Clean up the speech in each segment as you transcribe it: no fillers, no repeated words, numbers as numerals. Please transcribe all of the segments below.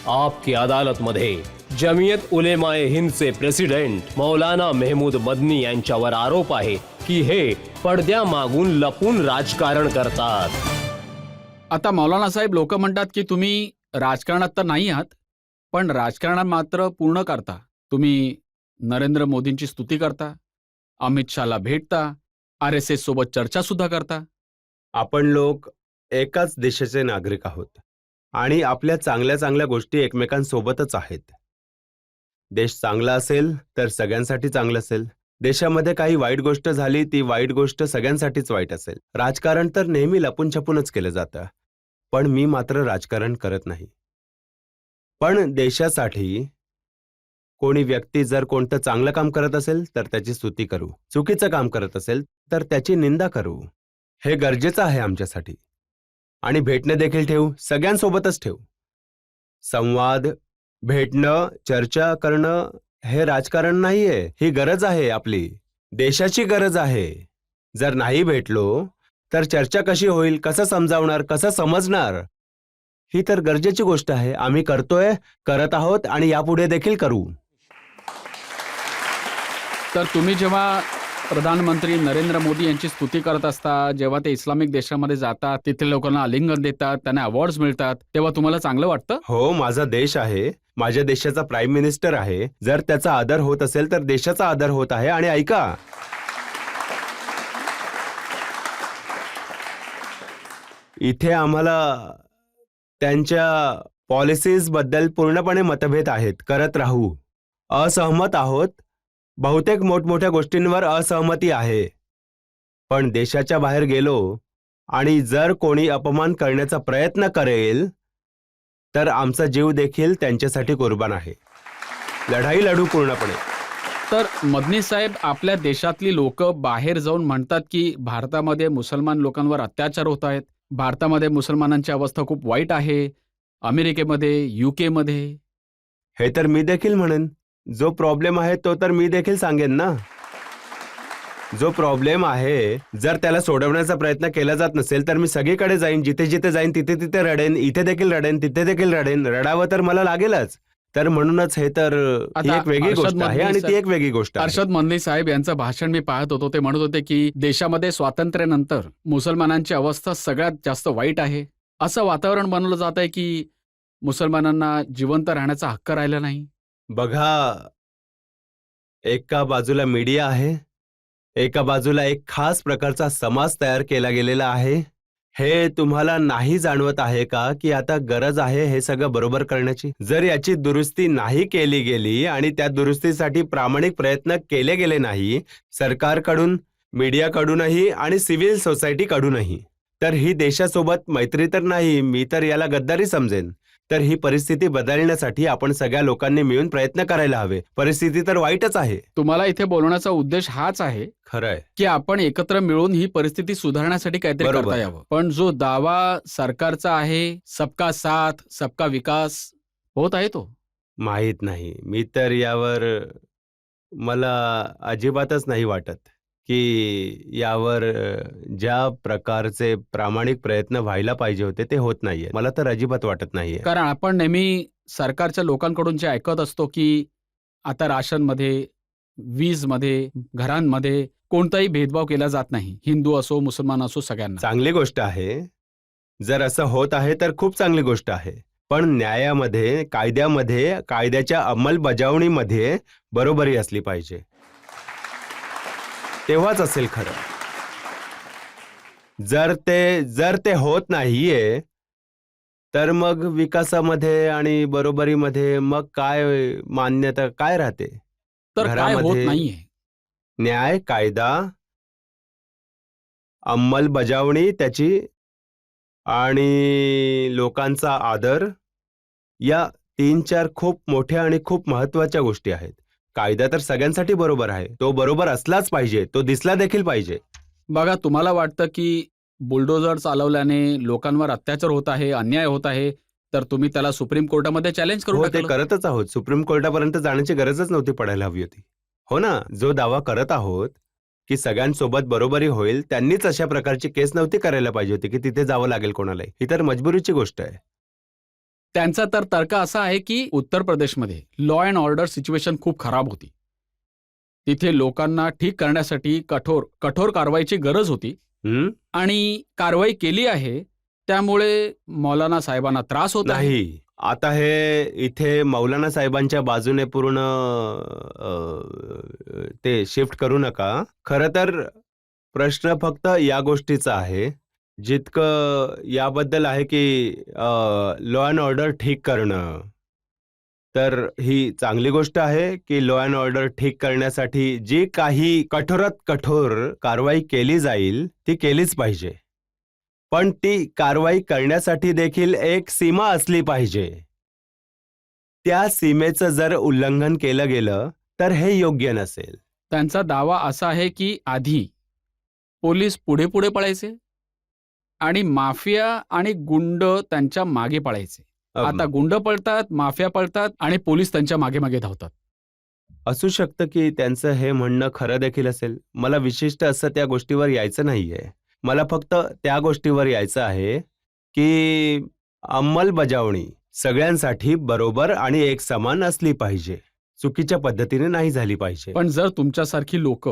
आपकी अदालत मध्ये जमियत उलेमाए हिंदचे प्रेसिडेंट मौलाना मेहमूद मदनी यांच्यावर आरोप आहे की हे पडद्यामागून लपून राजकारण करतात। आता मौलाना साहेब, लोक म्हणतात की तुम्ही राजकारणात तर नाही आहात, पण राजकारणात मात्र पूर्ण करता। तुम्ही नरेंद्र मोदींची स्तुती करता, अमित शहाला भेटता, RSS सोबत चर्चा सुद्धा करता। आपण लोक एकाच देशाचे नागरिक आहोत आणि आपल्या चांगल्या चांगल्या गोष्टी एकमेकांसोबतच आहेत। देश चांगला असेल तर सगळ्यांसाठी चांगलं असेल, देशामध्ये काही वाईट गोष्ट झाली ती वाईट गोष्ट सगळ्यांसाठीच वाईट असेल। राजकारण तर नेहमी लपून छपूनच केलं जातं, पण मी मात्र राजकारण करत नाही। पण देशासाठी कोणी व्यक्ती जर कोणतं चांगलं काम करत असेल तर त्याची स्तुती करू, चुकीचं काम करत असेल तर त्याची निंदा करू, हे गरजेचं आहे आमच्यासाठी। आणि भेटणे देखील ठेवू, सगळ्यांसोबतच ठेवू। संवाद, भेटणं, चर्चा करणं हे राजकारण नाहीये, ही गरज आहे, आपली देशाची गरज आहे। जर नाही भेटलो तर चर्चा कशी होईल, कसं समजावणार, कसं समजणार? ही तर गरजेची गोष्ट आहे। आम्ही करतोय, करत आहोत आणि यापुढे देखील करू। तर तुम्ही जेव्हा प्रधानमंत्री नरेंद्र मोदी यांची स्तुती करत असता, जेव्हा ते इस्लामिक देशामध्ये जातात, तिथे लोकांना आलिंगन देतात, त्यांना अवॉर्ड्स मिळतात, तेव्हा तुम्हाला चांगलं वाटतं? हो, माझा देश आहे, माझ्या देशाचा प्राईम मिनिस्टर आहे। जर त्याचा आदर होत असेल तर देशाचा आदर होत आहे। आणि ऐका, इथे आम्हाला त्यांच्या पॉलिसीज बद्दल पूर्णपणे मतभेद आहेत, करत राहू, असहमत आहोत, बहुतेक मोठमोठ्या गोष्टींवर असहमती आहे। पण देशाच्या बाहेर गेलो आणि जर कोणी अपमान करण्याचा प्रयत्न करेल तर आमचा जीव देखील त्यांच्यासाठी कुर्बान आहे। लढाई लढू पूर्णपणे। तर मदनी साहेब, आपल्या देशातली लोक बाहेर जाऊन म्हणतात की भारतामध्ये मुसलमान लोकांवर अत्याचार होत आहेत, भारतामध्ये मुसलमानांची अवस्था खूप वाईट आहे, अमेरिकेमध्ये, UK मध्ये। हे तर मी देखील म्हणेन, जो प्रॉब्लेम आहे तो तर मी देखील सांगेन ना। जो प्रॉब्लेम आहे, जर त्याला सोडवण्याचा प्रयत्न केला जात नसेल तर मी सगळीकडे जाईन, जिथे जिथे जाईन तिथे तिथे रडेन, इथे देखील रडेन, तिथे देखील रडेन, रडावं तर मला लागेलच। तर म्हणूनच हे तर ही एक वेगळी गोष्ट आहे आणि ती एक वेगळी गोष्ट आहे। अर्शद मदनी साहेब यांचं भाषण मी पाहत होतो, ते म्हणत होते की देशामध्ये स्वातंत्र्यानंतर मुसलमानांची अवस्था सगळ्यात जास्त वाईट आहे। असं वातावरण बनवलं जात आहे की मुसलमानांना जिवंत राहण्याचा हक्क राहिला नाही। बघा, एका बाजूला मीडिया आहे, एका बाजूला एक खास प्रकारचा समाज तयार केला गेलेला आहे। हे तुम्हाला नाही जाणवत आहे का की आता गरज आहे हे सगळं बरोबर करण्याची? जर याची दुरुस्ती नाही केली गेली आणि त्या दुरुस्तीसाठी प्रामाणिक प्रयत्न केले गेले नाही, सरकारकडून, मीडियाकडूनही आणि सिव्हिल सोसायटीकडूनही, तर ही देशासोबत मैत्री तर नाही, मी तर याला गद्दारी समजेन। तर ही परिस्थिती बदलण्यासाठी आपण सगळ्या लोकांनी मिळून प्रयत्न करायला हवे। परिस्थिती तर वाईटच आहे। तुम्हाला इथे बोलवण्याचा उद्देश हाच आहे खरंय की आपण एकत्र मिळून ही परिस्थिती सुधारण्यासाठी काहीतरी करता यावं। पण जो दावा सरकारचा आहे, सबका साथ सबका विकास, होत आहे तो? माहित नाही, मी तर यावर, मला अजिबातच नाही वाटत की यावर ज्या प्रकारचे प्रामाणिक प्रयत्न व्हायला पाहिजे होते ते होत नाहीये। मला तर अजिबात वाटत नाहीये। कारण आपण नेहमी सरकारच्या लोकांकडून जे ऐकत असतो की आता राशनमध्ये, वीजमध्ये, घरांमध्ये कोणताही भेदभाव केला जात नाही, हिंदू असो मुसलमान असो सगळ्यांना। चांगली गोष्ट आहे, जर असं होत आहे तर खूप चांगली गोष्ट आहे। पण न्यायामध्ये, कायद्यामध्ये, कायद्याच्या अंमलबजावणीमध्ये बरोबरी असली पाहिजे, तेव्हाच असेल खरं। जर ते होत नाहीये तर मग विकासामध्ये आणि बरोबरीमध्ये मग काय मान्यता काय राहते? तर काय होत नाहीये? न्याय, कायदा, अंमलबजावणी त्याची आणि लोकांचा आदर, या 3-4 खूप मोठ्या आणि खूप महत्त्वाच्या गोष्टी आहेत। कायदा तर सगळ्यांसाठी बरोबर आहे, तो बरोबर असलाच पाहिजे, तो दिसला देखील पाहिजे। बघा, तुम्हाला वाटतं की बुलडोझर चालवल्याने लोकांवर अत्याचार होत आहे, अन्याय होत आहे, तर तुम्ही त्याला सुप्रीम कोर्टामध्ये चॅलेंज करू हो, ते टाकलं। करतच आहोत। सुप्रीम कोर्टापर्यंत जाण्याची गरजच नव्हती पडायला हवी होती। हो ना, जो दावा करत आहोत की सगळ्यांसोबत बरोबरी होईल, त्यांनीच अशा प्रकारची केस नव्हती करायला पाहिजे होती की तिथे जावं लागेल कोणालाही। ही तर मजबुरीची गोष्ट आहे। त्यांचा तर तर्क असा आहे की उत्तर प्रदेशमध्ये लॉ अँड ऑर्डर सिच्युएशन खूप खराब होती. तिथे लोकांना ठीक करण्यासाठी कठोर कठोर कारवाईची गरज होती हं? आणि कारवाई केली आहे. त्यामुळे मौलाना साहेबांना त्रास होत आहे. नाही. आता हे इथे मौलाना साहेबांच्या बाजूने पूर्ण ते शिफ्ट करू नका. खरं तर प्रश्न फक्त या गोष्टीचा आहे. जितकं याबद्दल आहे की लॉ अँड ऑर्डर ठीक करणं. तर ही चांगली गोष्ट आहे की लॉ अँड ऑर्डर ठीक करण्यासाठी जी काही कठोरात कठोर कारवाई केली जाईल ती केलीच पाहिजे. पण ती कारवाई करण्यासाठी देखील एक सीमा असली पाहिजे. त्या सीमेचं जर उल्लंघन केलं गेलं तर हे योग्य नसेल. त्यांचा दावा असा आहे की आधी पोलीस पुढे पुढे पळायचे आणि माफिया आणि गुंड त्यांच्या मागे पळायचे. आता गुंड पळतात, माफिया पळतात आणि पोलीस त्यांच्या मागे मागे धावतात. असू शकतं की त्यांचं हे म्हणणं खरं देखील असेल. मला विशिष्ट असं त्या गोष्टीवर यायचं नाहीये. मला फक्त त्या गोष्टीवर यायचं आहे की अंमलबजावणी सगळ्यांसाठी बरोबर आणि एक समान असली पाहिजे. चुकीच्या पद्धतीने नाही झाली पाहिजे. पण जर तुमच्यासारखी लोक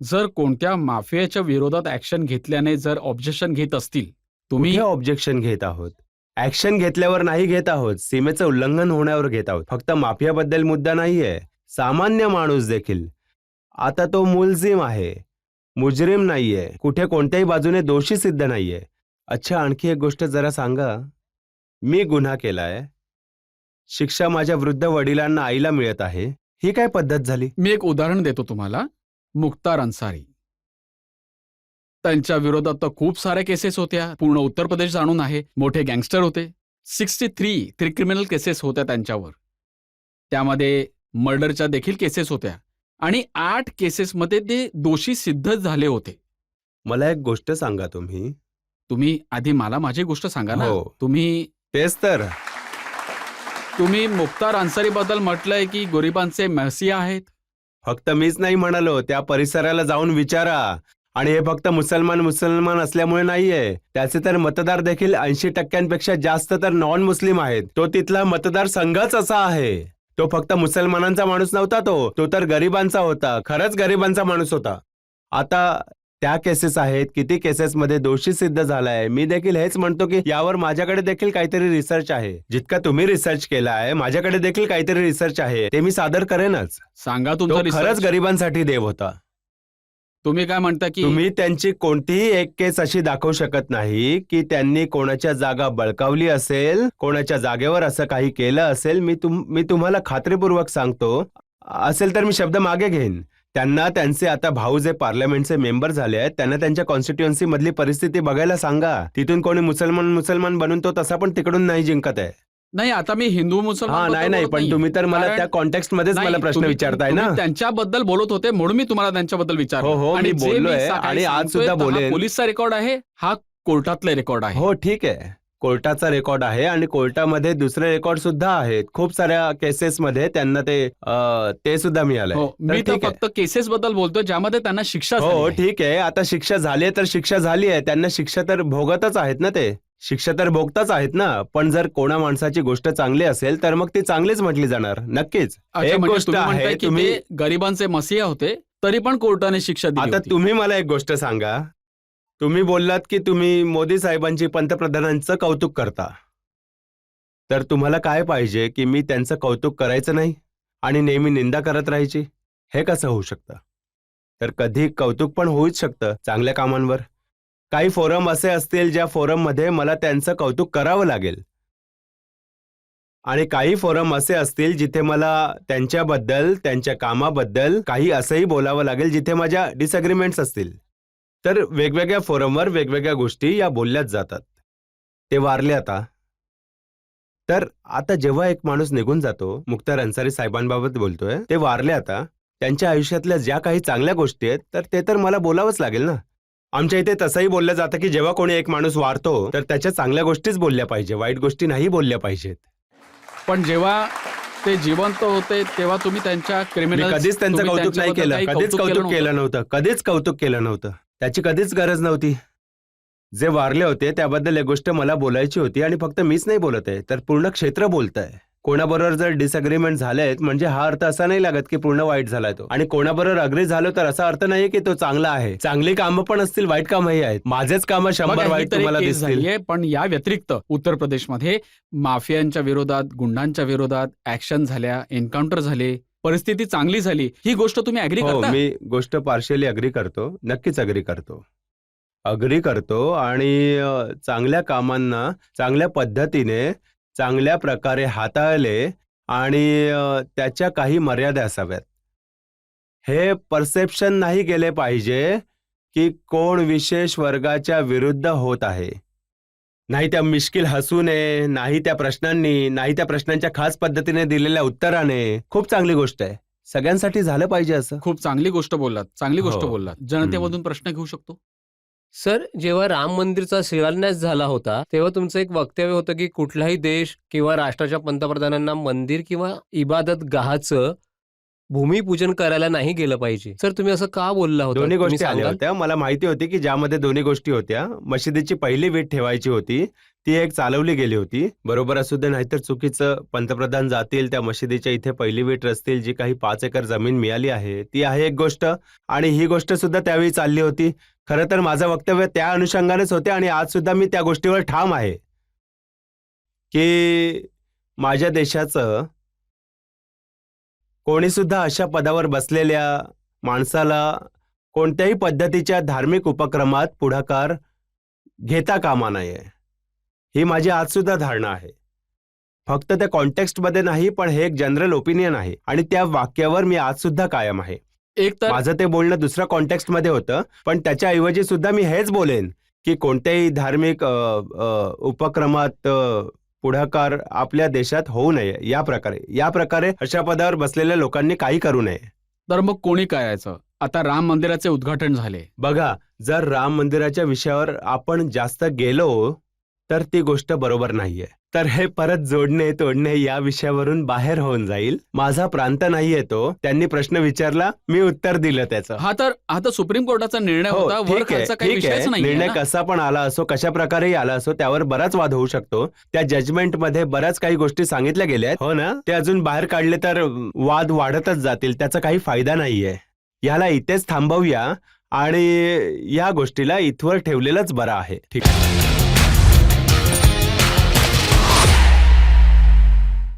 जर कोणत्या माफियाच्या विरोधात ऍक्शन घेतल्याने जर ऑब्जेक्शन घेत असतील, तुम्ही कुठे ऑब्जेक्शन घेत आहोत? ऍक्शन घेतल्यावर नाही घेत आहोत, सीमेचं उल्लंघन होण्यावर घेत आहोत. फक्त माफियाबद्दल मुद्दा नाहीये, सामान्य माणूस देखील. आता तो मुलजिम आहे, मुजरिम नाहीये, कुठे कोणत्याही बाजूने दोषी सिद्ध नाहीये. अच्छा, आणखी एक गोष्ट जरा सांगा. मी गुन्हा केलाय, शिक्षा माझ्या वृद्ध वडिलांना आईला मिळत आहे, ही काय पद्धत झाली? मी एक उदाहरण देतो तुम्हाला. मुख्तार अन्सारी, त्यांच्या विरोधात तर खूप साऱ्या केसेस होत्या. पूर्ण उत्तर प्रदेश जाणून आहे. मोठे गँगस्टर होते. 63 क्रिमिनल केसेस होत्या त्यांच्यावर. त्यामध्ये मर्डरच्या देखील केसेस होत्या आणि 8 केसेसमध्ये ते दोषी सिद्ध झाले होते. मला एक गोष्ट सांगा तुम्ही. तुम्ही आधी मला माझी गोष्ट सांगा ना. हो. तेच तर. तुम्ही मुख्तार अन्सारीबद्दल म्हटलंय की गरिबांचे मसिहा आहेत. फक्त मीच नाही म्हणालो, त्या परिसराला जाऊन विचारा. आणि हे फक्त मुसलमान असल्यामुळे नाहीये. त्याचे तर मतदार देखील 80% जास्त तर नॉन मुस्लिम आहेत. तो तिथला मतदार संघच असा आहे. तो फक्त मुसलमानांचा माणूस नव्हता, तो तर गरिबांचा होता. खरंच गरिबांचा माणूस होता. आता त्या केसेस आहेत, किती केसेसमध्ये दोषी सिद्ध झालाय. मी देखील हेच म्हणतो की यावर माझ्याकडे देखील काहीतरी रिसर्च आहे. जितका तुम्ही रिसर्च केला आहे, माझ्याकडे देखील काहीतरी रिसर्च आहे. ते मी सादर करेनच. सांगा तो तुमचा खरंच रिसर्च. गरिबांसाठी देव होता. तुम्ही काय म्हणता की तुम्ही त्यांची कोणतीही एक केस अशी दाखवू शकत नाही की त्यांनी कोणाच्या जागा बळकावली असेल, कोणाच्या जागेवर असं काही केलं असेल. मी तुम्हाला खात्रीपूर्वक सांगतो, असेल तर मी शब्द मागे घेईन. त्यांना त्यांचे आता भाऊ जे पार्लमेंटचे मेंबर झाले आहेत, त्यांना त्यांच्या कॉन्स्टिट्युएन्सी मधली परिस्थिती बघायला सांगा. तिथून कोणी मुसलमान बनून तो तसा पण तिकडून नाही जिंकत आहे. नाही, आता मी हिंदू मुसलमान नाही, पण तुम्ही तर मला त्या कॉन्टेक्स्ट मध्येच मला प्रश्न विचारताय ना. त्यांच्याबद्दल बोलत होते म्हणून मी तुम्हाला त्यांच्याबद्दल विचारलं. हो, मी जे बोललोय सकाळी आणि आज सांगतोय सुद्धा तर हा बोलेन. पोलीसचा रेकॉर्ड आहे, हा कोर्टातला रेकॉर्ड आहे. हो, ठीक आहे. कोर्टाचा रेकॉर्ड आहे आणि कोर्टामध्ये दुसरे रेकॉर्ड सुद्धा आहेत. खूप साऱ्या केसेसमध्ये त्यांना ते सुद्धा मिळालंय. हो, तर मी तर ठीक आहे. फक्त केसेस बद्दल बोलतोय ज्यामध्ये त्यांना शिक्षा हो, झाली आहे. ठीक आहे. आता शिक्षा झाली आहे तर शिक्षा झाली आहे. त्यांना शिक्षा तर भोगतच आहेत ना, ते शिक्षा तर भोगतच आहेत ना. पण जर कोणा माणसाची गोष्ट चांगली असेल तर मग ती चांगलीच म्हटली जाणार. नक्कीच. अच्छा, एक म्हणजे गोष्ट तुम्ही म्हणताय आहे, की तुम्ही ते गरिबांचे मसिहा होते तरी पण कोर्टाने शिक्षा दिली आता होती. तुम्ही मला एक गोष्ट सांगा. तुम्ही बोललात की तुम्ही मोदी साहेबांची, पंतप्रधानांचं कौतुक करता. तर तुम्हाला काय पाहिजे की मी त्यांचं कौतुक करायचं नाही आणि नेहमी निंदा करत राहायची? हे कसं होऊ शकतं? तर कधी कौतुक पण होऊच शकतं चांगल्या कामांवर. काही फोरम असे असतील ज्या फोरममध्ये मला त्यांचं कौतुक करावं लागेल आणि काही फोरम असे असतील जिथे मला त्यांच्याबद्दल, त्यांच्या कामाबद्दल काही असंही बोलावं लागेल जिथे माझ्या डिसअग्रीमेंट्स असतील. तर वेगवेगळ्या फोरमवर वेगवेगळ्या गोष्टी या बोलल्याच जातात. ते वारले आता. तर आता जेव्हा एक माणूस निघून जातो, मुख्तार अन्सारी साहेबांबाबत बोलतोय, ते वारले आता. त्यांच्या आयुष्यातल्या ज्या काही चांगल्या गोष्टी आहेत तर ते तर मला बोलावंच लागेल ना. आमच्या इथे तसंही बोललं जातं की जेव्हा कोणी एक माणूस वारतो तर त्याच्या चांगल्या गोष्टीच बोलल्या पाहिजे, वाईट गोष्टी नाही बोलल्या पाहिजेत. पण जेव्हा ते जिवंत होते तेव्हा तुम्ही त्यांच्या मी क्रिमिनल कधीच त्यांचं कौतुक नाही केलं, कधीच कौतुक केलं नव्हतं. त्याची कधीच गरज नव्हती. जे वारले होते त्याबद्दल एक गोष्ट मला बोलायची होती आणि फक्त मीच नाही बोलत आहे, तर पूर्ण क्षेत्र बोलत आहे. कोणाबरोबर जर डिसअग्रीमेंट झालेत म्हणजे हा अर्थ असा नाही लागत की पूर्ण वाईट झालाय तो, आणि कोणाबरोबर अग्री झालो तर असा अर्थ नाही की तो चांगला आहे. चांगली कामं पण असतील, वाईट कामंही आहेत. माझेच कामं 100 बघा, ही वाईट तर एक तुम्हाला केस दिसतील. झालीये, पण या व्यतिरिक्त उत्तर प्रदेशमध्ये माफियांच्या विरोधात, गुंडांच्या विरोधात ऍक्शन झाल्या, एन्काउंटर झाले, परिस्थिती चांगली झाली. ही गोष्ट तुम्ही अग्री हो, करता? मी गोष्ट पार्शियली अग्री करतो, नक्कीच अग्री करतो आणि चांगल्या कामांना चांगल्या पद्धतीने चांगल्या प्रकारे हाताळले आणि त्याच्या काही मर्यादा असाव्यात. हे परसेप्शन नाही गेले पाहिजे की कोण विशेष वर्गाच्या विरुद्ध होत आहे. नाही त्या मिश्किल हसूने, नाही त्या प्रश्नांनी, नाही त्या प्रश्नांच्या खास पद्धतीने दिलेल्या उत्तराने. खूप चांगली गोष्ट आहे, सगळ्यांसाठी झालं पाहिजे असं. खूप चांगली गोष्ट बोललात, चांगली गोष्ट हो. बोललात. जनतेमधून प्रश्न घेऊ शकतो? सर, जेव्हा राम मंदिरचा शिलान्यास झाला होता तेव्हा तुमचं एक वक्तव्य होतं की कुठलाही देश किंवा राष्ट्राच्या पंतप्रधानांना मंदिर किंवा इबादतगाहाचं भूमिपूजन करायला नाही गेलं पाहिजे. सर, तुम्ही असं का बोलला होता? दोन्ही तुम्ही गोष्टी आल्या सांगाल? होत्या. मला माहिती होती की ज्यामध्ये दोन्ही गोष्टी होत्या. मशिदीची पहिली वीट ठेवायची होती, ती एक चालवली गेली होती. बरोबर असू दे नाहीतर चुकीचं, पंतप्रधान जातील त्या मशिदीच्या इथे पहिली वीट रचतील. जी काही 5 एकर जमीन मिळाली आहे ती आहे एक गोष्ट, आणि ही गोष्ट सुद्धा त्यावेळी चालली होती. खरं तर माझं वक्तव्य त्या अनुषंगानेच होते आणि आज सुद्धा मी त्या गोष्टीवर ठाम आहे की माझ्या देशाचं कोणी सुद्धा अशा पदावर बसलेल्या माणसाला कोणत्याही पद्धतीच्या धार्मिक उपक्रमात पुढाकार घेता कामा नये, ही माझी आज सुद्धा धारणा आहे. फक्त त्या कॉन्टेक्स्टमध्ये नाही, पण हे एक जनरल ओपिनियन आहे आणि त्या वाक्यावर मी आज सुद्धा कायम आहे. एक तर माझं ते बोलणं दुसऱ्या कॉन्टेक्स्टमध्ये होतं, पण त्याच्याऐवजी सुद्धा मी हेच बोलेन की कोणत्याही धार्मिक उपक्रमात पुढाकार आपल्या देशात होऊ नये. या प्रकारे अशा पदावर बसलेल्या लोकांनी काही करू नये. तर मग कोणी काय यायचं? आता राम मंदिराचे उद्घाटन झाले. बघा, जर राम मंदिराच्या विषयावर आपण जास्त गेलो तर ती गोष्ट बरोबर नाहीये. तर हे परत जोडणे तोडणे या विषयावरून बाहेर होऊन जाईल. माझा प्रांत नाहीये तो. त्यांनी प्रश्न विचारला, मी उत्तर दिलं त्याचं. हा तर सुप्रीम कोर्टाचा निर्णय हो, होता, वर ठीक आहे, खालचा काही ठीक विषयच आहे. नाही निर्णय कसा पण आला असो, कशा प्रकारेही आला असो, त्यावर बराच वाद होऊ शकतो. त्या जजमेंटमध्ये बऱ्याच काही गोष्टी सांगितल्या गेल्या आहेत, हो ना, ते अजून बाहेर काढले तर वाद वाढतच जातील. त्याचा काही फायदा नाहीये. याला इथेच थांबवूया आणि या गोष्टीला इथवर ठेवलेलंच बरं आहे. ठीक आहे.